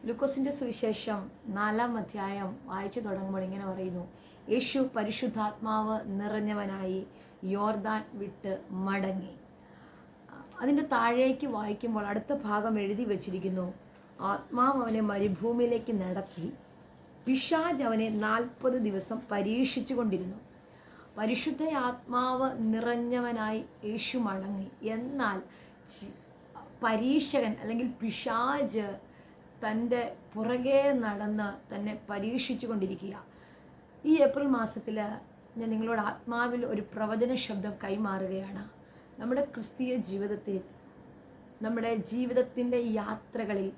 ലൂക്കോസിൻ്റെ സുവിശേഷം 4-ാം അധ്യായം വായിച്ചു തുടങ്ങുമ്പോൾ ഇങ്ങനെ പറയുന്നു: യേശു പരിശുദ്ധാത്മാവ് നിറഞ്ഞവനായി യോർദാൻ വിട്ട് മടങ്ങി. അതിൻ്റെ താഴേക്ക് വായിക്കുമ്പോൾ അടുത്ത ഭാഗം എഴുതി വച്ചിരിക്കുന്നു: ആത്മാവ് അവനെ മരുഭൂമിയിലേക്ക് നടത്തി, പിശാച് അവനെ 40 ദിവസം പരീക്ഷിച്ചു കൊണ്ടിരുന്നു. പരിശുദ്ധ ആത്മാവ് നിറഞ്ഞവനായി യേശു മടങ്ങി. എന്നാൽ പരീക്ഷകൻ അല്ലെങ്കിൽ പിശാച് തൻ്റെ പുറകെ നടന്ന് തന്നെ പരീക്ഷിച്ചു കൊണ്ടിരിക്കുക. ഈ ഏപ്രിൽ മാസത്തിൽ ഞാൻ നിങ്ങളോട് ആത്മാവിൽ ഒരു പ്രവചന ശബ്ദം കൈമാറുകയാണ്. നമ്മുടെ ക്രിസ്തീയ ജീവിതത്തിൽ, നമ്മുടെ ജീവിതത്തിൻ്റെ യാത്രകളിൽ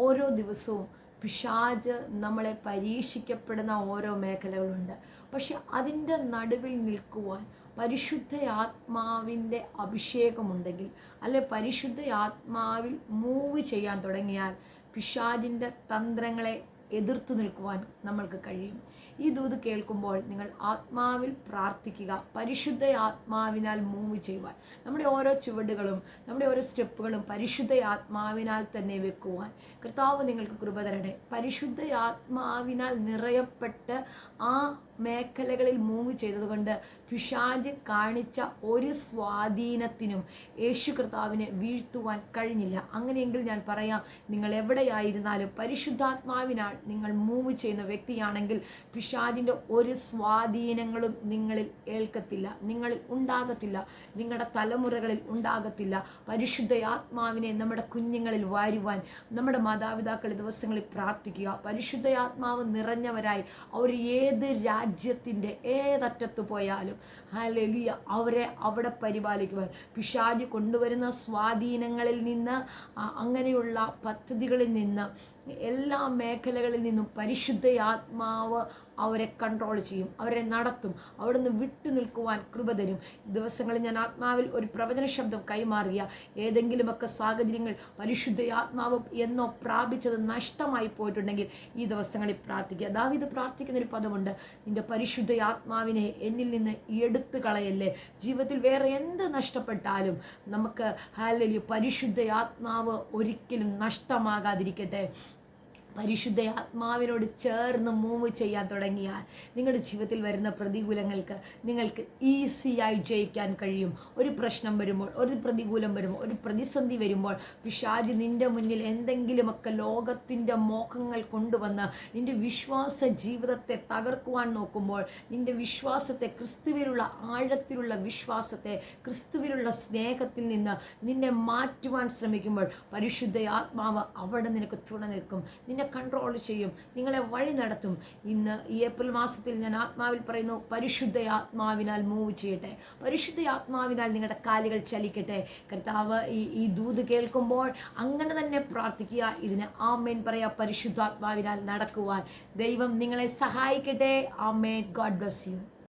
ഓരോ ദിവസവും പിശാച് നമ്മളെ പരീക്ഷിക്കപ്പെടുന്ന ഓരോ മേഖലകളുണ്ട്. പക്ഷെ അതിൻ്റെ നടുവിൽ നിൽക്കുവാൻ പരിശുദ്ധ ആത്മാവിൻ്റെ അഭിഷേകമുണ്ടെങ്കിൽ, അല്ലെ പരിശുദ്ധ ആത്മാവിൽ മൂവ് ചെയ്യാൻ തുടങ്ങിയാൽ പിശാചിൻ്റെ തന്ത്രങ്ങളെ എതിർത്തു നിൽക്കുവാൻ നമ്മൾക്ക് കഴിയും. ഈ ദൂത് കേൾക്കുമ്പോൾ നിങ്ങൾ ആത്മാവിൽ പ്രാർത്ഥിക്കുക, പരിശുദ്ധ ആത്മാവിനാൽ മൂവ് ചെയ്യുവാൻ. നമ്മുടെ ഓരോ ചുവടുകളും നമ്മുടെ ഓരോ സ്റ്റെപ്പുകളും പരിശുദ്ധ ആത്മാവിനാൽ തന്നെ വെക്കുവാൻ കർത്താവ് നിങ്ങൾക്ക് കൃപ തരട്ടെ. പരിശുദ്ധ ആത്മാവിനാൽ നിറയപ്പെട്ട് ആ മേഖലകളിൽ മൂവ് ചെയ്തതുകൊണ്ട് പിശാച് കാണിച്ച ഒരു സ്വാധീനത്തിനും യേശു കർത്താവിനെ വീഴ്ത്തുവാൻ കഴിഞ്ഞില്ല. അങ്ങനെയെങ്കിൽ ഞാൻ പറയാം, നിങ്ങൾ എവിടെയായിരുന്നാലും പരിശുദ്ധാത്മാവിനാൽ നിങ്ങൾ മൂവ് ചെയ്യുന്ന വ്യക്തിയാണെങ്കിൽ പിശാചിൻ്റെ ഒരു സ്വാധീനങ്ങളും നിങ്ങളിൽ ഏൽക്കത്തില്ല, നിങ്ങളിൽ ഉണ്ടാകത്തില്ല, നിങ്ങളുടെ തലമുറകളിൽ ഉണ്ടാകത്തില്ല. പരിശുദ്ധ ആത്മാവിനെ നമ്മുടെ കുഞ്ഞുങ്ങളിൽ വാരുവാൻ നമ്മുടെ മാതാപിതാക്കൾ ദിവസങ്ങളിൽ പ്രാർത്ഥിക്കുക. പരിശുദ്ധ ആത്മാവ് നിറഞ്ഞവരായി അവർ ഏത് രാജ്യത്തിൻ്റെ ഏതറ്റത്ത് പോയാലും ഹല്ലേലൂയ അവരെ അവിടെ പരിപാലിക്കുവാൻ, പിശാച് കൊണ്ടുവരുന്ന സ്വാധീനങ്ങളിൽ നിന്ന്, അങ്ങനെയുള്ള പദ്ധതികളിൽ നിന്ന്, എല്ലാ മേഖലകളിൽ നിന്നും പരിശുദ്ധ ആത്മാവ് അവരെ കൺട്രോൾ ചെയ്യും, അവരെ നടത്തും, അവിടെ നിന്ന് വിട്ടു നിൽക്കുവാൻ കൃപ തരും. ദിവസങ്ങളിൽ ഞാൻ ആത്മാവിൽ ഒരു പ്രവചന ശബ്ദം കൈമാറിയ ഏതെങ്കിലുമൊക്കെ സാഹചര്യങ്ങൾ പരിശുദ്ധ ആത്മാവ് എന്നോ പ്രാപിച്ചത് നഷ്ടമായി പോയിട്ടുണ്ടെങ്കിൽ ഈ ദിവസങ്ങളിൽ പ്രാർത്ഥിക്കുക. ദാവീദ് പ്രാർത്ഥിക്കുന്നൊരു പദമുണ്ട്: നിൻ്റെ പരിശുദ്ധ ആത്മാവിനെ എന്നിൽ നിന്ന് എടുത്തു കളയല്ലേ. ജീവിതത്തിൽ വേറെ എന്ത് നഷ്ടപ്പെട്ടാലും നമുക്ക് ഹല്ലേലൂയ പരിശുദ്ധ ആത്മാവ് ഒരിക്കലും നഷ്ടമാകാതിരിക്കട്ടെ. പരിശുദ്ധ ആത്മാവിനോട് ചേർന്ന് മൂവ് ചെയ്യാൻ തുടങ്ങിയാൽ നിങ്ങളുടെ ജീവിതത്തിൽ വരുന്ന പ്രതികൂലങ്ങൾക്ക് നിങ്ങൾക്ക് ഈസിയായി ജയിക്കാൻ കഴിയും. ഒരു പ്രശ്നം വരുമ്പോൾ, ഒരു പ്രതികൂലം വരുമ്പോൾ, ഒരു പ്രതിസന്ധി വരുമ്പോൾ പിശാച് നിൻ്റെ മുന്നിൽ എന്തെങ്കിലുമൊക്കെ ലോകത്തിൻ്റെ മോഹങ്ങൾ കൊണ്ടുവന്ന് നിൻ്റെ വിശ്വാസ ജീവിതത്തെ തകർക്കുവാൻ നോക്കുമ്പോൾ, നിൻ്റെ വിശ്വാസത്തെ, ക്രിസ്തുവിലുള്ള ആഴത്തിലുള്ള വിശ്വാസത്തെ, ക്രിസ്തുവിലുള്ള സ്നേഹത്തിൽ നിന്ന് നിന്നെ മാറ്റുവാൻ ശ്രമിക്കുമ്പോൾ പരിശുദ്ധ ആത്മാവ് അവിടെ നിനക്ക് തുണ നിൽക്കും, നിന്നെ കൺട്രോൾ ചെയ്യും, നിങ്ങളെ വഴി നടത്തും. ഇന്ന് ഈ ഏപ്രിൽ മാസത്തിൽ ഞാൻ ആത്മാവിൽ പറയുന്നു: പരിശുദ്ധ ആത്മാവിനാൽ മൂവ് ചെയ്യട്ടെ, പരിശുദ്ധ ആത്മാവിനാൽ നിങ്ങളുടെ കാലുകൾ ചലിക്കട്ടെ. കർത്താവ് ഈ ദൂത് കേൾക്കുമ്പോൾ അങ്ങനെ തന്നെ പ്രാർത്ഥിക്കുക, ഇതിന് ആമേൻ പറയാ. പരിശുദ്ധാത്മാവിനാൽ നടക്കുവാൻ ദൈവം നിങ്ങളെ സഹായിക്കട്ടെ. ആമേൻ. God bless U.